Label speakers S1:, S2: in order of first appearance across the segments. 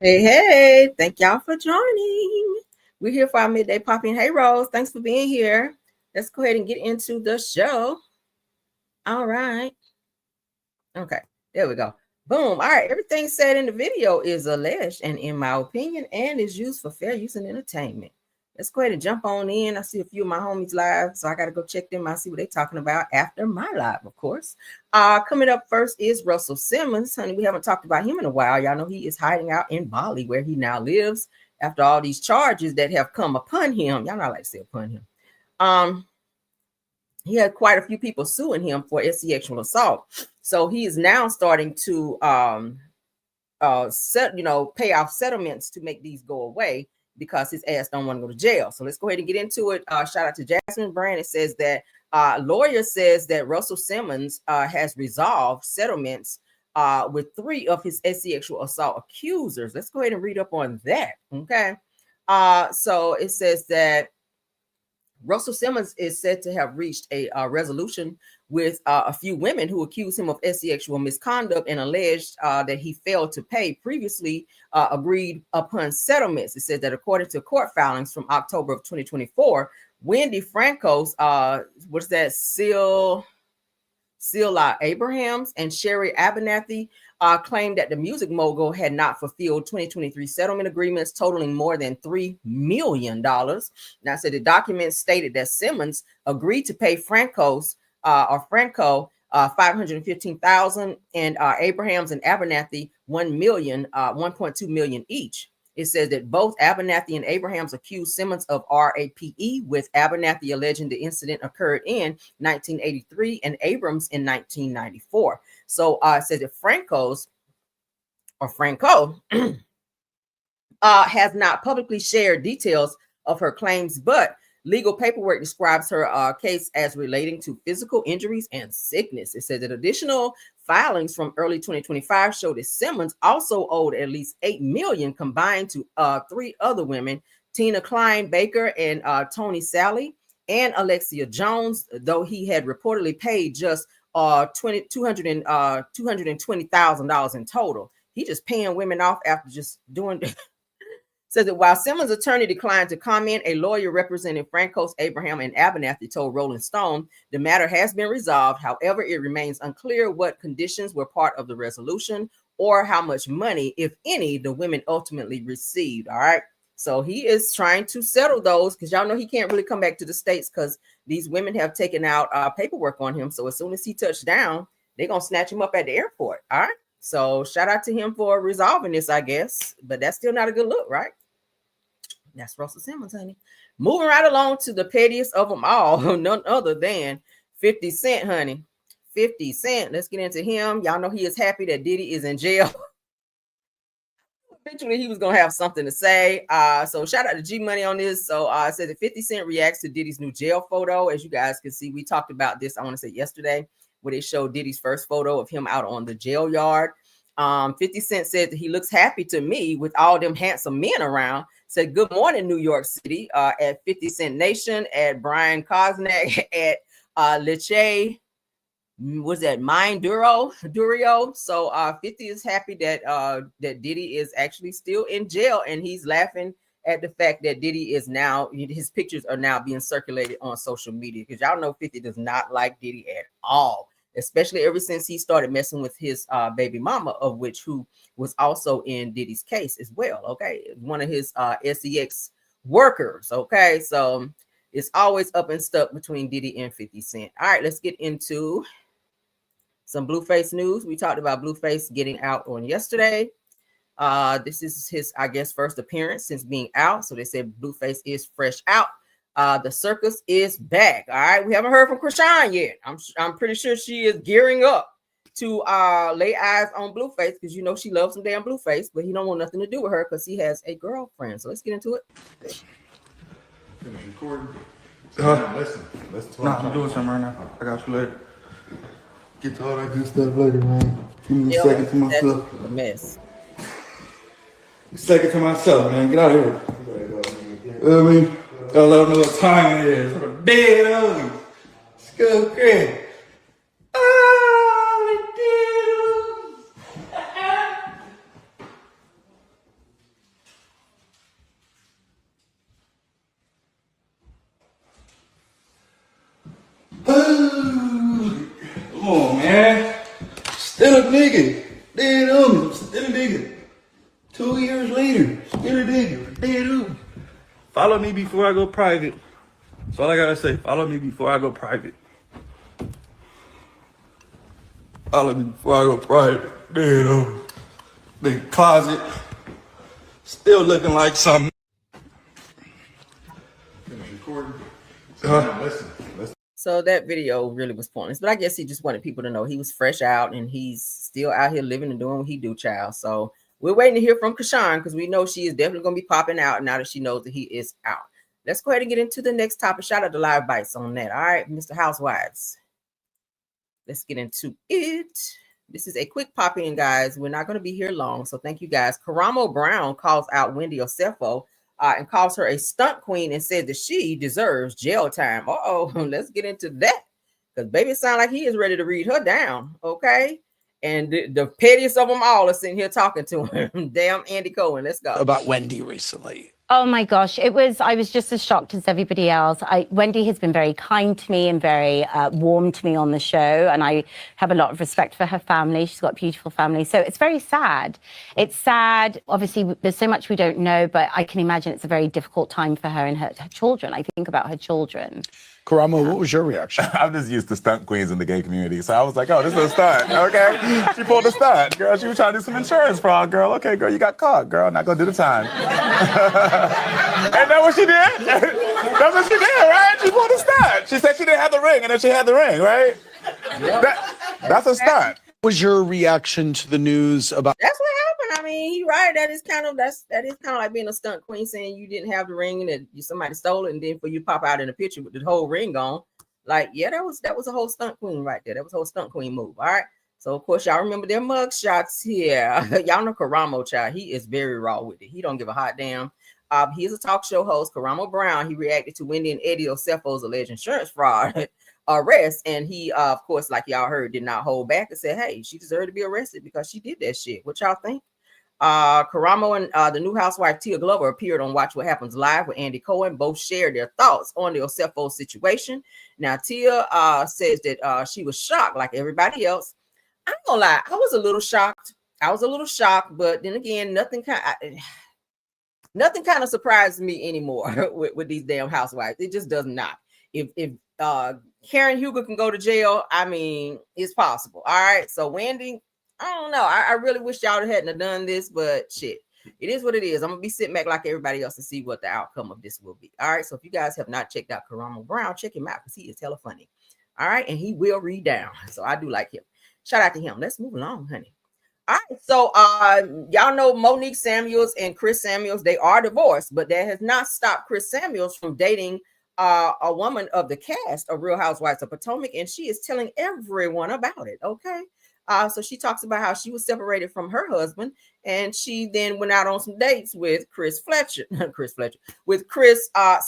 S1: Hey, thank y'all for joining. We're here for our midday popping. Hey, Rose, thanks for being here. Let's go ahead and get into the show. All right. Okay, there we go. Boom. All right, everything said in the video is alleged and in my opinion and is used for fair use and entertainment. Let's go ahead and jump on in. I see a few of my homies live, so I got to go check them out, see what they're talking about after my live, of course. Coming up first is Russell Simmons. Honey, we haven't talked about him in a while. Y'all know he is hiding out in Bali, where he now lives after all these charges that have come upon him. Y'all know I like to say upon him. He had quite a few people suing him for sexual assault. So he is now starting to pay off settlements to make these go away because his ass don't want to go to jail. So let's go ahead and get into it. Shout out to Jasmine Brand. It says that lawyer says that Russell Simmons has resolved settlements with 3 of his sexual assault accusers. Let's go ahead and read up on that. Okay. So it says that Russell Simmons is said to have reached a resolution with a few women who accused him of sexual misconduct and alleged that he failed to pay previously agreed upon settlements. It says that according to court filings from October of 2024, Wendy Franco's, what's that, Seal Abrahams and Sherry Abernathy claimed that the music mogul had not fulfilled 2023 settlement agreements totaling more than $3 million. Now, said the documents stated that Simmons agreed to pay Franco $515,000 and Abrahams and Abernathy $1.2 million each. It says that both Abernathy and Abrahams accused Simmons of RAPE, with Abernathy alleging the incident occurred in 1983 and Abrams in 1994. So it says that Franco has not publicly shared details of her claims, but legal paperwork describes her case as relating to physical injuries and sickness. It says that additional filings from early 2025 show that Simmons also owed at least $8 million combined to 3 other women, Tina Klein Baker and Tony Sally and Alexia Jones, though he had reportedly paid just $220,000 in total. He just paying women off after just doing says that while Simmons' attorney declined to comment, a lawyer representing Francos, Abraham, and Abernathy told Rolling Stone the matter has been resolved. However, it remains unclear what conditions were part of the resolution or how much money, if any, the women ultimately received. All right. So he is trying to settle those because y'all know he can't really come back to the States because these women have taken out paperwork on him. So as soon as he touched down, they're going to snatch him up at the airport. All right. So shout out to him for resolving this, I guess. But that's still not a good look, right? That's Russell Simmons, honey. Moving right along to the pettiest of them all, none other than 50 Cent, honey. 50 Cent. Let's get into him. Y'all know he is happy that Diddy is in jail. Eventually, he was going to have something to say. So shout out to G Money on this. So it says that 50 Cent reacts to Diddy's new jail photo. As you guys can see, we talked about this, I want to say yesterday, where they showed Diddy's first photo of him out on the jail yard. 50 Cent said that he looks happy to me with all them handsome men around. Said, good morning, New York City, at 50 Cent Nation, at Brian Kosnak, at Leche, was that Mind Durio? So 50 is happy that that Diddy is actually still in jail, and he's laughing at the fact that Diddy is now, his pictures are now being circulated on social media, because y'all know 50 does not like Diddy at all, especially ever since he started messing with his baby mama, of which who was also in Diddy's case as well. Okay, one of his sex workers. Okay, so it's always up and stuck between Diddy and 50 Cent. All right, let's get into some Blueface news. We talked about Blueface getting out on yesterday. This is his, I guess, first appearance since being out. So they said Blueface is fresh out. The circus is back. All right. We haven't heard from Krishan yet. I'm pretty sure she is gearing up to lay eyes on Blueface, because you know she loves some damn Blueface, but he don't want nothing to do with her because he has a girlfriend. So let's get into it.
S2: Finish recording.
S3: Listen.
S2: Nah, I'm doing something right now. I got you later.
S3: Get to all that good stuff later, man. Give me a second to myself.
S1: A mess.
S3: A second to myself, man. Get out of here. You know what I mean? Gotta let them know what time it is. For the dead on me. Skull crack. on, man. Still a nigga. Dead on me. I'm still a nigga. 2 years later, still a nigga. Dead on me. Follow me before I go private. That's all I gotta say. Follow me before I go private. Follow me before I go private. Dead on me. The closet. Still looking like something.
S2: Finish recording. Listen.
S1: So that video really was pointless, but I guess he just wanted people to know he was fresh out and he's still out here living and doing what he do, child. So we're waiting to hear from Kashawn because we know she is definitely going to be popping out now that she knows that he is out. Let's go ahead and get into the next topic. Shout out to Live Bites on that. All right, Mr. Housewives. Let's get into it. This is a quick pop in, guys. We're not going to be here long, so thank you, guys. Karamo Brown calls out Wendy Osefo and calls her a stunt queen and says that she deserves jail time. Let's get into that because baby, it sounds like he is ready to read her down, okay? And the pettiest of them all are sitting here talking to him. Damn Andy Cohen, let's go.
S4: About Wendy recently.
S5: Oh my gosh, I was just as shocked as everybody else. Wendy has been very kind to me and very warm to me on the show, and I have a lot of respect for her family. She's got a beautiful family, so it's very sad. It's sad. Obviously, there's so much we don't know, but I can imagine it's a very difficult time for her and her children. I think about her children.
S4: Karamo, what was your reaction?
S6: I'm just used to stunt queens in the gay community. So I was like, oh, this is a stunt, okay? She pulled a stunt. Girl, she was trying to do some insurance fraud, girl. Okay, girl, you got caught, girl. Not gonna do the time. Ain't that what she did? That's what she did, right? She pulled a stunt. She said she didn't have the ring, and then she had the ring, right? Yep. That's a stunt.
S4: What was your reaction to the news about...
S1: That's what happened. I mean, he right. That is kind of like being a stunt queen saying you didn't have the ring and that somebody stole it, and then for you to pop out in a picture with the whole ring on. Like, yeah, that was a whole stunt queen right there. That was a whole stunt queen move. All right. So of course y'all remember their mug shots here. Y'all know Karamo, child. He is very raw with it. He don't give a hot damn. He is a talk show host, Karamo Brown. He reacted to Wendy and Eddie Osefo's alleged insurance fraud arrest, and he of course, like y'all heard, did not hold back and said, hey, she deserved to be arrested because she did that shit. What y'all think? Karamo and the new housewife Tia Glover appeared on Watch What Happens Live with Andy Cohen. Both shared their thoughts on the Osefo situation. Now Tia says that she was shocked like everybody else. I'm gonna lie, I was a little shocked, but then again, nothing kind of surprises me anymore with these damn housewives. It just does not. If Karen Huger can go to jail, I mean, it's possible. All right. So Wendy, I don't know. I really wish y'all hadn't done this, but shit, it is what it is. I'm gonna be sitting back like everybody else to see what the outcome of this will be. All right. So if you guys have not checked out Karamo Brown, check him out because he is hella funny. All right, and he will read down. So I do like him. Shout out to him. Let's move along, honey. All right, so y'all know Monique Samuels and Chris Samuels, they are divorced, but that has not stopped Chris Samuels from dating a woman of the cast of Real Housewives of Potomac, and she is telling everyone about it. Okay. So she talks about how she was separated from her husband, and she then went out on some dates with Chris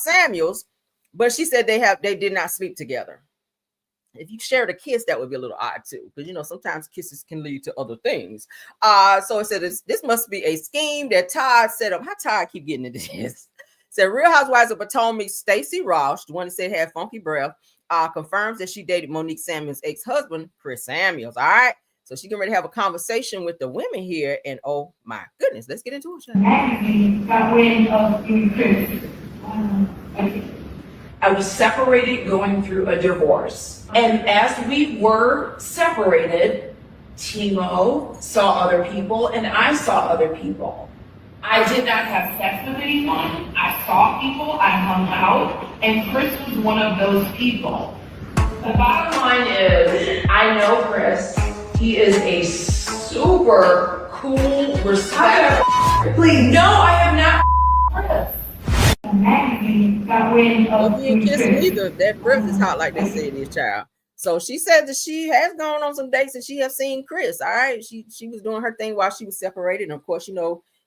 S1: Samuels, but she said they did not sleep together. If you shared a kiss, that would be a little odd too, because sometimes kisses can lead to other things. So it said this must be a scheme that Todd set up. How Todd keep getting into this? Said Real Housewives of Potomac, Stacey Ross, the one that said had funky breath, confirms that she dated Monique Samuels' ex-husband, Chris Samuels. All right. So she getting ready to have a conversation with the women here, and oh my goodness, let's get into it.
S7: Got wind of Chris.
S8: I was separated going through a divorce. And as we were separated, Timo saw other people and I saw other people.
S7: I did not have sex with anyone. I saw people, I hung out, and Chris was one of those people.
S8: The bottom line is, I know Chris. He is a super cool, respectful. Please, no, I have not Chris.
S7: Got wind of
S1: either. That breath is hot, like they say in this child. So she said that she has gone on some dates and she has seen Chris. All right, she was doing her thing while she was separated, and of course,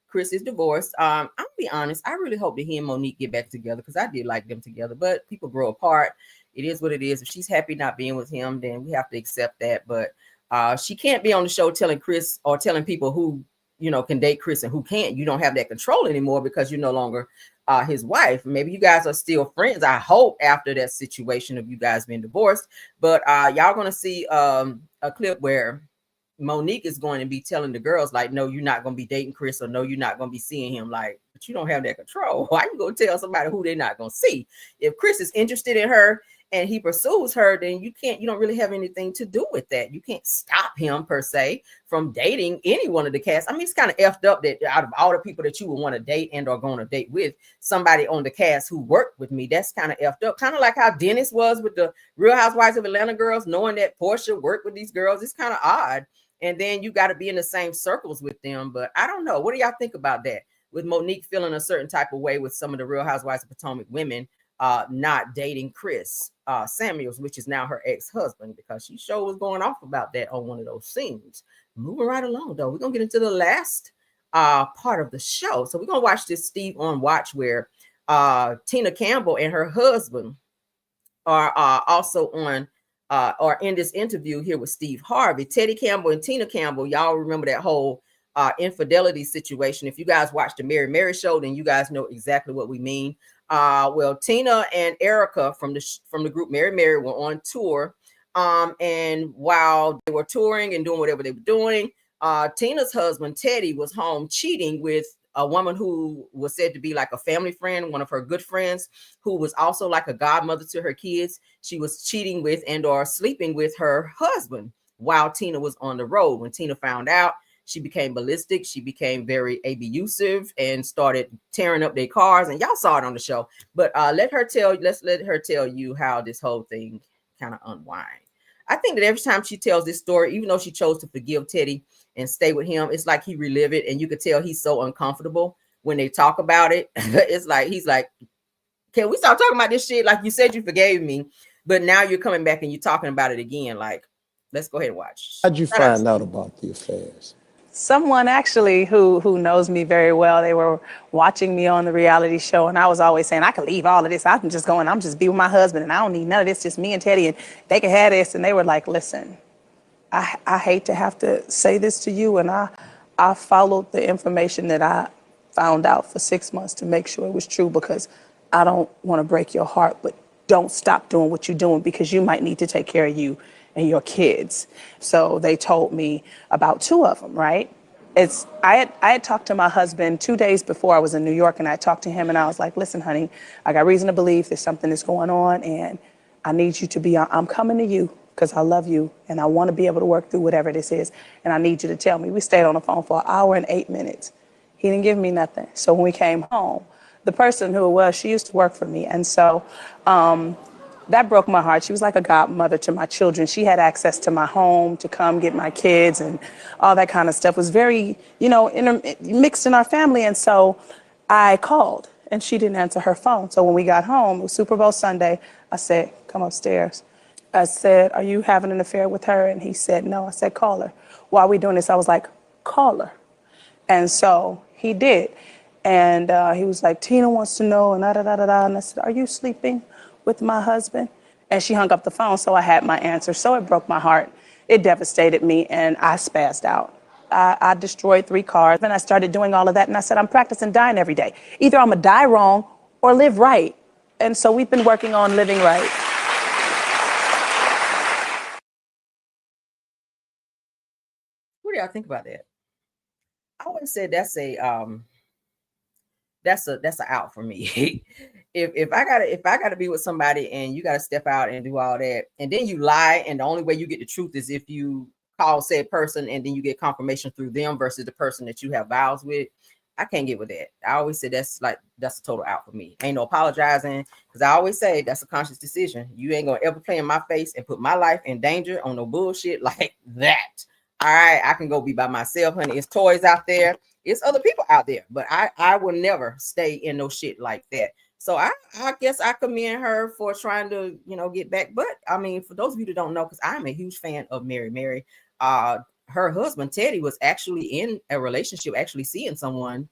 S1: Chris is divorced. I'll be honest, I really hope that he and Monique get back together because I did like them together. But people grow apart. It is what it is. If she's happy not being with him, then we have to accept that. But she can't be on the show telling Chris or telling people who can date Chris and who can't. You don't have that control anymore because you're no longer his wife. Maybe you guys are still friends, I hope, after that situation of you guys being divorced. But y'all gonna see a clip where Monique is going to be telling the girls, like, no, you're not going to be dating Chris, or no, you're not going to be seeing him. Like, but you don't have that control. Why you going to tell somebody who they're not going to see? If Chris is interested in her and he pursues her, then you don't really have anything to do with that. You can't stop him per se from dating any one of the cast. I mean, it's kind of effed up that out of all the people that you would want to date and or going to date with, somebody on the cast who worked with me, that's kind of effed up. Kind of like how Dennis was with the Real Housewives of Atlanta girls, knowing that Portia worked with these girls. It's kind of odd. And then you got to be in the same circles with them. But I don't know. What do y'all think about that? With Monique feeling a certain type of way with some of the Real Housewives of Potomac women not dating Chris Samuels, which is now her ex-husband, because she sure was going off about that on one of those scenes. Moving right along, though. We're going to get into the last part of the show. So we're going to watch this Steve on Watch where Tina Campbell and her husband are also on or in this interview here with Steve Harvey. Teddy Campbell and Tina Campbell, y'all remember that whole infidelity situation. If you guys watched the Mary show, then you guys know exactly what we mean. Well, Tina and Erica from the group Mary were on tour. And while they were touring and doing whatever they were doing, Tina's husband, Teddy, was home cheating with a woman who was said to be like a family friend, one of her good friends, who was also like a godmother to her kids. She was cheating with and or sleeping with her husband while Tina was on the road. When Tina found out, she became ballistic. She became very abusive and started tearing up their cars. And y'all saw it on the show. But let's let her tell you how this whole thing kind of unwind. I think that every time she tells this story, even though she chose to forgive Teddy and stay with him, it's like he relive it, and you could tell he's so uncomfortable when they talk about it. It's like he's like, can we stop talking about this shit? Like, you said you forgave me, but now you're coming back and you're talking about it again. Like, let's go ahead and watch.
S4: How'd you find out about the affairs?
S9: Someone actually who knows me very well, they were watching me on the reality show, and I was always saying, I could leave all of this. I can just go and I'm just be with my husband, and I don't need none of this, just me and Teddy, and they can have this. And they were like, listen, I hate to have to say this to you, and I followed the information that I found out for 6 months to make sure it was true, because I don't want to break your heart, but don't stop doing what you're doing, because you might need to take care of you and your kids. So they told me about 2 of them, right? I had talked to my husband 2 days before I was in New York, and I talked to him and I was like, listen, honey, I got reason to believe there's something that's going on, and I need you to be, I'm coming to you because I love you and I want to be able to work through whatever this is, and I need you to tell me. We stayed on the phone for 1 hour and 8 minutes. He didn't give me nothing. So when we came home, the person who it was, she used to work for me. And so that broke my heart. She was like a godmother to my children. She had access to my home to come get my kids, and all that kind of stuff was very, mixed in our family. And so I called, and she didn't answer her phone. So when we got home, it was Super Bowl Sunday, I said, come upstairs. I said, are you having an affair with her? And he said, no. I said, call her. While are we doing this? I was like, call her. And so he did. And he was like, Tina wants to know, and da-da-da-da-da. And I said, are you sleeping with my husband? And she hung up the phone, so I had my answer. So it broke my heart. It devastated me, and I spazzed out. I destroyed 3 cars, and I started doing all of that, and I said, I'm practicing dying every day. Either I'm gonna die wrong or live right. And so we've been working on living right.
S1: What do y'all think about that? I always said that's a out for me. If I gotta be with somebody and you gotta step out and do all that, and then you lie, and the only way you get the truth is if you call said person and then you get confirmation through them versus the person that you have vows with, I can't get with that. I always say that's a total out for me. Ain't no apologizing, because I always say that's a conscious decision. You ain't gonna ever play in my face and put my life in danger on no bullshit like that. All right, I can go be by myself, honey. It's toys out there. It's other people out there, but I will never stay in no shit like that. So I guess I commend her for trying to, get back. But I mean, for those of you that don't know, because I'm a huge fan of Mary, her husband, Teddy, was actually in a relationship, actually seeing someone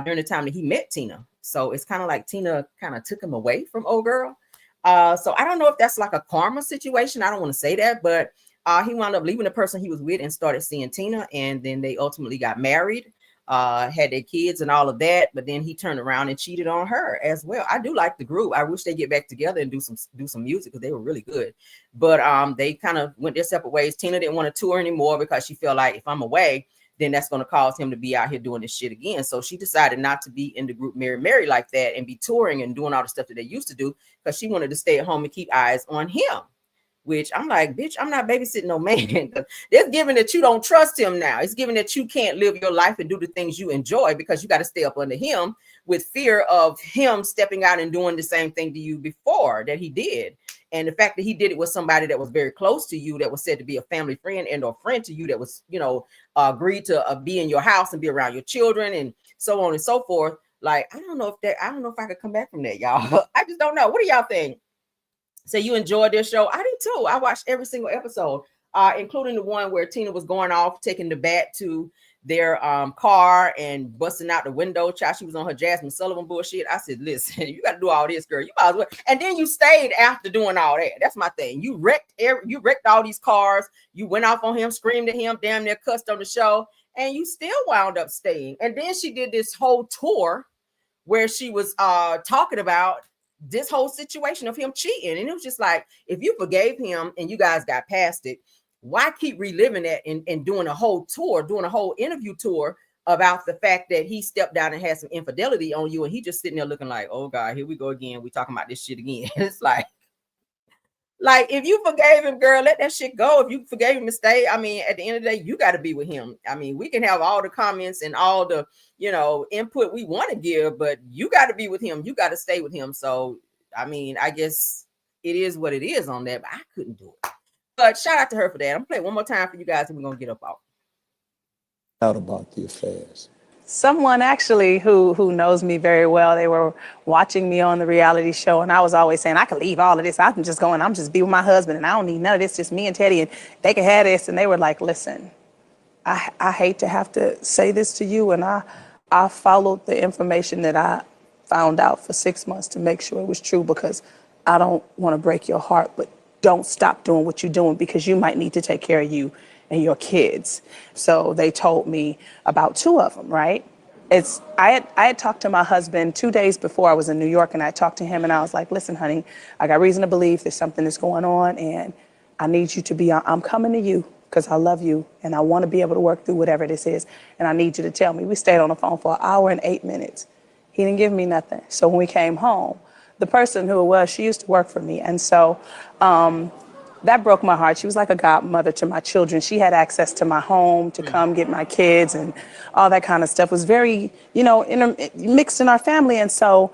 S1: during the time that he met Tina. So it's kind of like Tina kind of took him away from old girl. So I don't know if that's like a karma situation. I don't want to say that, but he wound up leaving the person he was with and started seeing Tina. And then they ultimately got married. had their kids and all of that, but then he turned around and cheated on her as well. I do like the group. I wish they get back together and do some music because they were really good. But they kind of went their separate ways. Tina didn't want to tour anymore because she felt like if I'm away, then that's going to cause him to be out here doing this shit again. So she decided not to be in the group Mary like that and be touring and doing all the stuff that they used to do because she wanted to stay at home and keep eyes on him. Which I'm like, bitch, I'm not babysitting no man. It's given that you don't trust him now. It's given that you can't live your life and do the things you enjoy because you got to stay up under him with fear of him stepping out and doing the same thing to you before that he did. And the fact that he did it with somebody that was very close to you, that was said to be a family friend and or friend to you, that was, agreed to be in your house and be around your children and so on and so forth. Like, I don't know if I could come back from that, y'all. I just don't know. What do y'all think? So you enjoyed this show? I did too. I watched every single episode, including the one where Tina was going off, taking the bat to their car and busting out the window. Child, she was on her Jasmine Sullivan bullshit. I said, listen, you got to do all this, girl. You might as well. And then you stayed after doing all that. That's my thing. You wrecked all these cars. You went off on him, screamed at him, damn near cussed on the show, and you still wound up staying. And then she did this whole tour where she was talking about this whole situation of him cheating. And it was just like, if you forgave him and you guys got past it, why keep reliving that and doing a whole tour, doing a whole interview tour about the fact that he stepped down and had some infidelity on you, and he just sitting there looking like, oh God, here we go again. We talking about this shit again. It's like if you forgave him, girl, let that shit go. If you forgave him and stay, I mean, at the end of the day, you got to be with him. I mean, we can have all the comments and all the, input we want to give, but you got to be with him. You got to stay with him. So, I mean, I guess it is what it is on that, but I couldn't do it. But shout out to her for that. I'm going to play one more time for you guys and we're going to get up off.
S4: Out about the affairs.
S9: Someone actually who knows me very well, they were watching me on the reality show, and I was always saying, I could leave all of this. I'm just be with my husband, and I don't need none of this, just me and Teddy, and they can have this. And they were like, listen, I hate to have to say this to you, and I followed the information that I found out for 6 months to make sure it was true, because I don't want to break your heart, but don't stop doing what you're doing, because you might need to take care of you and your kids. So they told me about 2 of them, right? I had talked to my husband 2 days before I was in New York, and I talked to him and I was like, listen, honey, I got reason to believe there's something that's going on, and I need you to be, I'm coming to you because I love you and I want to be able to work through whatever this is. And I need you to tell me. We stayed on the phone for 1 hour and 8 minutes. He didn't give me nothing. So when we came home, the person who it was, she used to work for me. And so, that broke my heart. She was like a godmother to my children. She had access to my home to come get my kids, and all that kind of stuff was very, mixed in our family. And so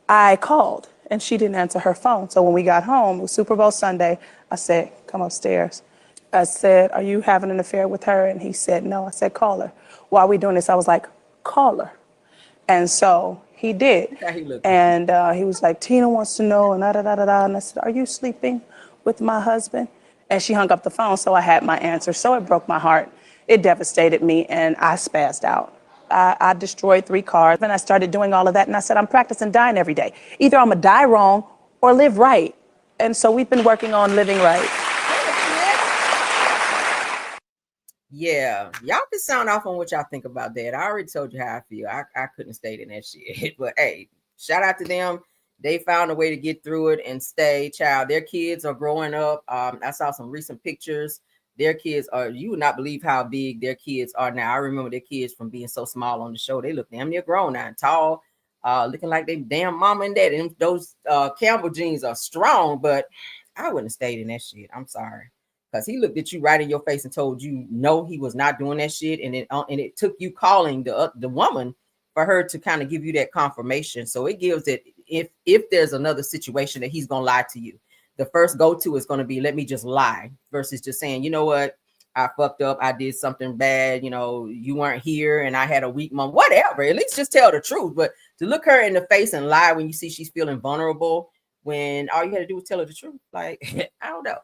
S9: I called and she didn't answer her phone. So when we got home, it was Super Bowl Sunday, I said, come upstairs. I said, are you having an affair with her? And he said, no. I said, call her. While we're doing this, I was like, call her. And so he did. And he was like, Tina wants to know, and da-da-da-da-da. And I said, are you sleeping with my husband? And she hung up the phone, so I had my answer. So it broke my heart. It devastated me, and I spazzed out. I destroyed 3 cars, and I started doing all of that, and I said, I'm practicing dying every day. Either I'm gonna die wrong or live right. And so we've been working on living right.
S1: Yeah, y'all can sound off on what y'all think about that. I already told you how I feel. I couldn't stay in that shit. But hey, shout out to them. They found a way to get through it and stay. Child, their kids are growing up. I saw some recent pictures. Their kids are, you would not believe how big their kids are now. I remember their kids from being so small on the show. They look damn near grown now and tall, looking like they damn mama and daddy. And those Campbell jeans are strong, but I wouldn't have stayed in that shit. I'm sorry. Because he looked at you right in your face and told you, no, he was not doing that shit. And it took you calling the woman for her to kind of give you that confirmation. So it gives it, if there's another situation that he's going to lie to you, the first go-to is going to be, let me just lie, versus just saying, you know what, I fucked up. I did something bad. You weren't here and I had a weak mom, whatever. At least just tell the truth. But to look her in the face and lie when you see she's feeling vulnerable, when all you had to do was tell her the truth. Like, I don't know.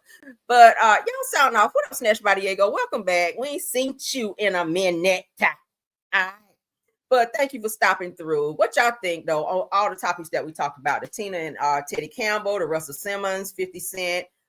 S1: But y'all sound off. What up, Snatch by Diego? Welcome back. We ain't seen you in a minute. All right. But thank you for stopping through. What y'all think, though, on all the topics that we talked about, the Tina and Teddy Campbell, the Russell Simmons, 50 Cent,